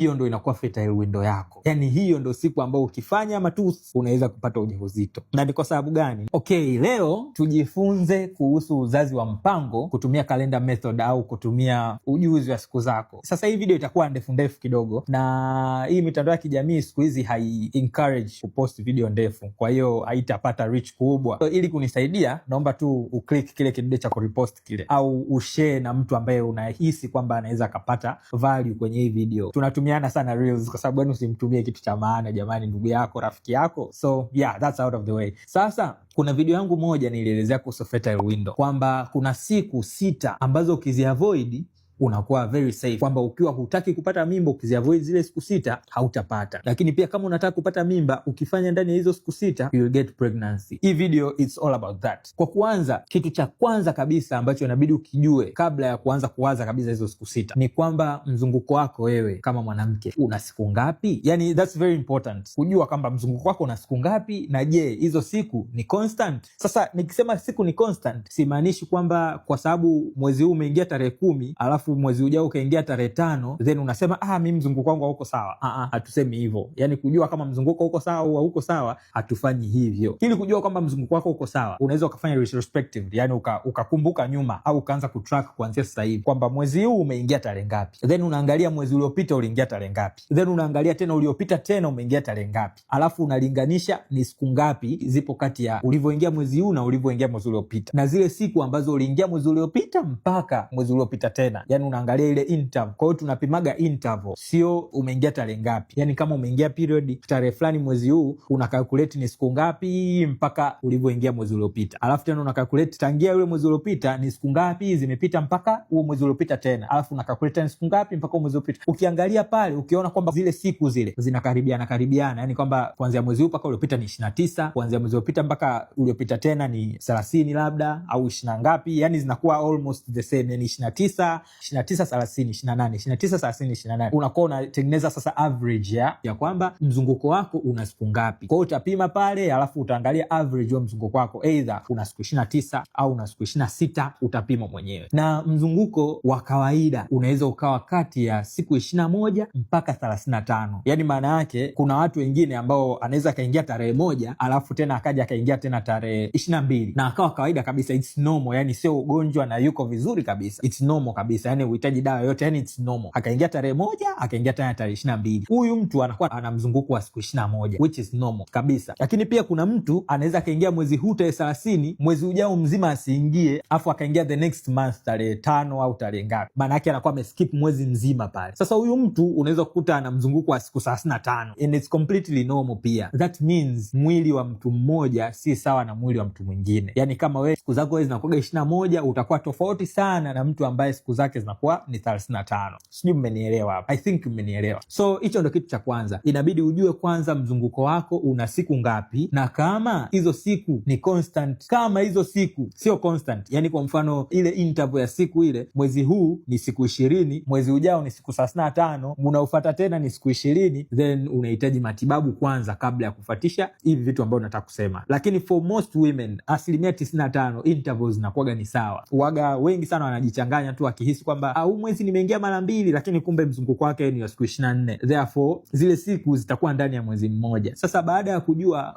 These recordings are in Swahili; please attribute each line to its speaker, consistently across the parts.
Speaker 1: hiyo ndo inakuwa fertile window yako. Yani hiyo ndo siku ambayo ukifanya matusi unaweza kupata ujauzito. Na ni kwa sababu gani? Okay, leo tujifunze kuhusu uzazi wa mpango kutumia calendar method au kutumia ujuzi wa siku zako. Sasa hii video itakuwa ndefu kidogo, na hii mitandao ya kijamii siku hizi hai encourage kupost video ndefu, kwa hiyo haitapata reach kubwa. So, ili kunisaidia naomba tu uklik kile kidude cha kurepost kile, au ushare na mtu ambaye unahisi kwamba anaweza akapata value kwenye hii video. Tunatumiana sana reels, kwa sababu gani usimtumie kitu cha maana jamani, ndugu yako, rafiki yako? So yeah, that's out of the way. Sasa kuna video yangu moja nilielezea kuhusu fertile window, kwamba kuna siku 6 ambazo ukiziavoid unakuwa very safe, kwamba ukiwa hutaki kupata mimba ukiziavoid zile siku 6 hautapata. Lakini pia kama unataka kupata mimba ukifanya ndani ya hizo siku 6 you will get pregnancy. Hii video it's all about that. Kwa kuanza, kitu cha kwanza kabisa ambacho inabidi ukijue kabla ya kuanza kuwaza kabisa hizo siku 6 ni kwamba mzunguko wako wewe kama mwanamke una siku ngapi? Yani that's very important, kujua kwamba mzunguko wako una siku ngapi, na je, hizo siku ni constant? Sasa nikisema siku ni constant, simaanishi kwamba kwa sababu mwezi huu umeingia tarehe 10 alafu mwezi ujao ukaingia tarehe 5 then unasema mimi mzunguko wangu hauko sawa. Hatusemi hivyo. Yani kujua kama mzunguko uko sawa au hauko sawa, hatufanyi hivyo. Ili kujua kwamba mzunguko wako uko sawa, unaweza ukafanya retrospective, yani ukakumbuka nyuma au ukaanza kutrack kuanzia sasa hivi kwamba mwezi huu umeingia tarehe ngapi, then unaangalia mwezi uliopita uliingia tarehe ngapi, then unaangalia tena uliopita tena umeingia tarehe ngapi, alafu unalinganisha ni siku ngapi zipo kati ya ulivyoingia mwezi huu na ulivyoingia mwezi uliopita, na zile siku ambazo uliingia mwezi uliopita mpaka mwezi uliopita tena, yani unaangalia ile interval. Kwa hiyo tunapimaga interval, sio umeingia tarehe ngapi. Yani kama umeingia period tarehe fulani mwezi huu, una calculate ni siku ngapi mpaka ulivyoingia mwezi uliopita, alafu tena una calculate tangia yule mwezi uliopita ni siku ngapi zimepita mpaka huo mwezi uliopita tena, alafu una calculate ni siku ngapi mpaka huo mwezi uliopita. Ukiangalia pale ukiona kwamba zile siku zile zinakaribiana, yani kwamba kuanzia mwezi huu mpaka uliopita ni 29, kuanzia mwezi uliopita mpaka uliopita tena ni 30 labda au 20 ngapi, yani zinakuwa almost the same, yani 29 30 28 29 30 28, unakuwa unatengeneza sasa average ya kwamba mzunguko wako una siku ngapi. Kwa hiyo utapima pale, alafu utaangalia average wa mzunguko wako, either una siku 29 au una siku 26, utapima mwenyewe. Na mzunguko wa kawaida unaweza ukawa kati ya siku 21 mpaka 35. Yani maana yake kuna watu wengine ambao anaweza kaingia tarehe 1 alafu tena akaja akaingia tena tarehe 22 na akawa kawaida kabisa, it's normal, yani sio ugonjwa na yuko vizuri kabisa, it's normal kabisa, yani uhitaji dawa yote, yani it's normal. Akaingia tarehe 1 akaingia tena tarehe 22, huyu mtu anakuwa ana mzunguko wa siku 21, which is normal kabisa. Lakini pia kuna mtu anaweza akaingia mwezi huu tarehe 30, mwezi ujao mzima asiingie, afu akaingia the next month tarehe 5 au tarehe ngapi, maana yake anakuwa ameskip mwezi mzima pale. Sasa huyu mtu unaweza kukuta ana mzunguko wa siku 35, and it's completely normal pia. That means mwili wa mtu mmoja si sawa na mwili wa mtu mwingine. Yani kama wewe siku zako zinakuwa 21, utakuwa tofauti sana na mtu ambaye siku zake zinakuwa ni 35. Sijui mmenielewa hapa? I think mmenielewa. So hicho ndo kitu cha kwanza, inabidi ujue kwanza mzunguko wako una siku ngapi, na kama hizo siku ni constant. Kama hizo siku sio constant, yani kwa mfano ile interval ya siku ile, mwezi huu ni siku 20, mwezi ujao ni siku 35, unaofuata tena ni siku 20, then unahitaji matibabu kwanza kabla ya kufuatisha hivi vitu ambavyo nataka kusema. Lakini for most women, 95% intervals zinakuwa ni sawa. Waga wengi sana wanajichanganya tu akihisi kwamba huu mwezi nimeingia mara 2, lakini kumbe mzunguko wake ni wa siku 24, therefore zile siku zitakuwa ndani ya mwezi mmoja. Sasa baada ya kujua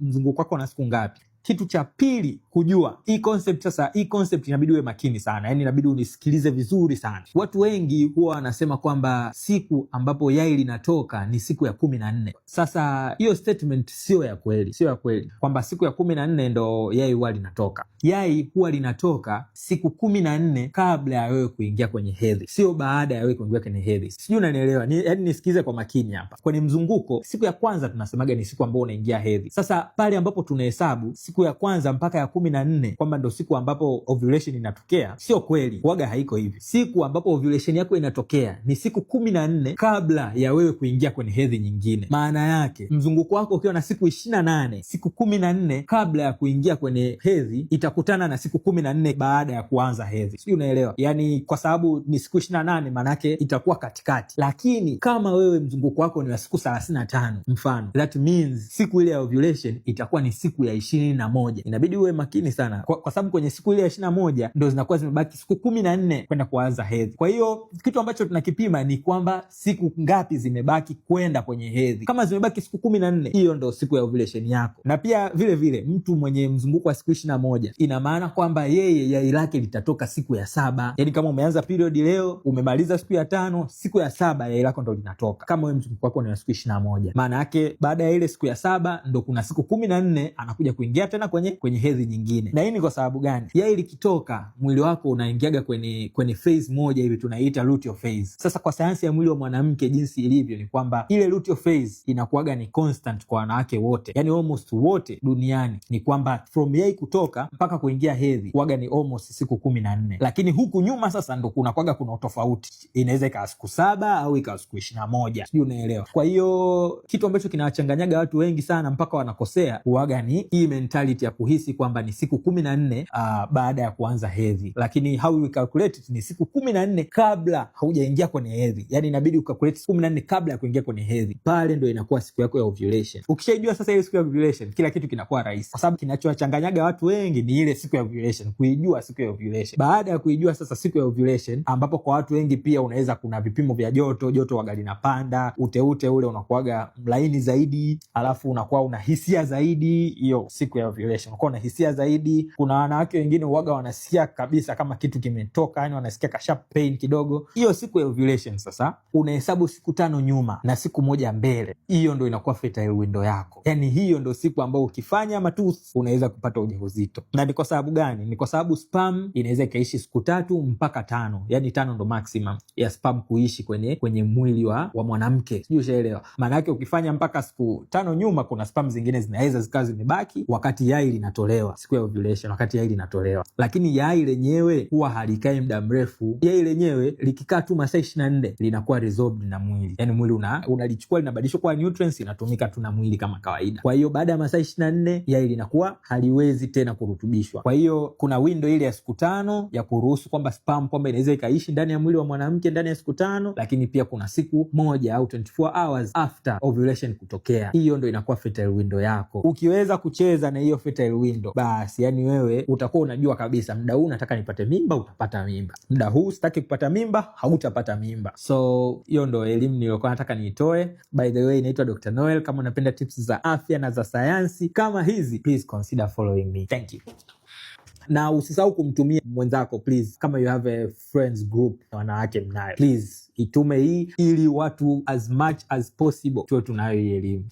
Speaker 1: mzunguko wako na siku ngapi, kitu cha pili kujua hii concept. Sasa hii concept inabidi uwe makini sana, yani inabidi unisikilize vizuri sana. Watu wengi huwa wanasema kwamba siku ambapo yai linatoka ni siku ya 14. Sasa hiyo statement sio ya kweli, sio ya kweli kwamba siku ya 14 ndo yai huwa linatoka. Yai huwa linatoka siku 14 kabla ya wewe kuingia kwenye hedhi, sio baada ya wewe kuingia kwenye hedhi. Sijui unanielewa? Yani nisikize kwa makini hapa. Kwenye mzunguko, siku ya kwanza tunasemaga ni siku ambayo unaingia hedhi. Sasa pale ambapo tunahesabu siku ya kwanza mpaka ya 14 kwamba ndo siku ambapo ovulation inatokea, sio kweli. Waga haiko hivi. Siku ambapo ovulation yako inatokea ni siku 14 kabla ya wewe kuingia kwenye hedhi nyingine. Maana yake mzunguko wako ukiwa na siku 28, siku 14 kabla ya kuingia kwenye hedhi itakutana na siku 14 baada ya kuanza hedhi. Sijui unaelewa? Yani kwa sababu ni siku 28, maana yake itakuwa katikati. Lakini kama wewe mzunguko wako ni wa siku 35 mfano, that means siku ile ya ovulation itakuwa ni siku ya 28. 21. Inabidi uwe makini sana kwa sababu kwenye siku ile ya 21 ndo zinakuwa zimebaki siku 14 kwenda kuanza hedhi. Kwa hiyo kitu ambacho tunakipima ni kwamba siku ngapi zimebaki kwenda kwenye hedhi. Kama zimebaki siku 14, hiyo ndo siku ya ovulation yako. Na pia vile vile mtu mwenye mzunguko wa siku 21, ina maana kwamba yeye yai lake litatoka siku ya 7. Yani kama umeanza period leo, umemaliza siku ya 5, siku ya 7 yai lako ndo linatoka. Kama wewe mzunguko wako ni siku 21, maana yake baada ya ile siku ya 7 ndo kuna siku 14 anakuja kuingia tena kwenye hedhi nyingine. Na hii ni kwa sababu gani? Yai likitoka, mwili wako unaingiaga kwenye phase moja hivi tunaita luteal phase. Sasa kwa sayansi ya mwili wa mwanamke jinsi ilivyo ni kwamba ile luteal phase inakuwaga ni constant kwa wanawake wote, yani almost wote duniani, ni kwamba from yai kutoka mpaka kuingia hedhi kuwaga ni almost siku 14. Lakini huku nyuma sasa ndo kunakuwaga kuna utofauti, inaweza ikawa siku 7 au ikawa siku 21, sijui unaelewa. Kwa hiyo kitu ambacho kinawachanganyaga watu wengi sana mpaka wanakosea huwaga ni hii mentality ya kuhisi kwamba ni siku 14 baada ya kuanza hedhi, lakini how we calculate it ni siku 14 kabla haujaingia kwenye hedhi. Yani inabidi ukalculate siku 14 kabla ya kuingia kwenye hedhi, pale ndo inakuwa siku yako ya ovulation. Ukishaijua sasa ile siku ya ovulation, kila kitu kinakuwa rahisi, kwa sababu kinachowachanganyaga watu wengi ni ile siku ya ovulation, kuijua siku ya ovulation. Baada ya kuijua sasa siku ya ovulation, ambapo kwa watu wengi pia unaweza kuna vipimo vya joto waga linapanda, uteute ule unakuwaga mlaini zaidi, alafu unakuwa una hisia zaidi. Hiyo siku ya ovulation unakuwa una hisia zaidi. Kuna wanawake wengine uwaga wanasikia kabisa kama kitu kimetoka, yani wanasikia ka sharp pain kidogo. Hiyo siku ya ovulation sasa unahesabu siku 5 nyuma na siku 1 mbele, hiyo ndo inakuwa fertile window yako. Yani hiyo ndo siku ambayo ukifanya matusi unaweza kupata ujauzito. Na ni kwa sababu gani? Ni kwa sababu sperm inaweza ikaishi siku 3 mpaka 5, yani 5 ndo maximum ya sperm kuishi kwenye mwili wa mwanamke, sijui ushaelewa. Maana yake ukifanya mpaka siku 5 nyuma, kuna sperm zingine zinaweza zikawa zimebaki wakati yai linatolewa, siku ya ovulation, wakati yai linatolewa. Lakini yai lenyewe huwa halikai muda mrefu. Yai lenyewe likikaa tu masaa 24 linakuwa resorbed na mwili, yani mwili unalichukua linabadilishwa kwa nutrients, inatumika tu na mwili kama kawaida. Kwa hiyo baada ya masaa 24 yai linakuwa haliwezi tena kurutubishwa. Kwa hiyo kuna window ile ya siku 5 ya kuruhusu kwamba sperm kwamba inaweza ikaishi ndani ya mwili wa mwanamke ndani ya siku 5, lakini pia kuna siku 1 au 24 hours after ovulation kutokea. Hiyo ndo inakuwa fertile window yako. Ukiweza kucheza na hiyo fertile window, basi yani wewe utakuwa unajua kabisa muda huu nataka nipate mimba, utapata mimba. Muda huu sitaki kupata mimba, hautapata mimba. So hiyo ndo elimu niliyokuwa nataka niitoe. By the way, naitwa Dr. Noel. Kama unapenda tips za afya na za sayansi kama hizi, please consider following me. Thank you. Na usisahau kumtumia mwenzako please, kama you have a friends group na wanawake mnayo, please itume hii ili watu as much as possible tuwe tunayo hii elimu.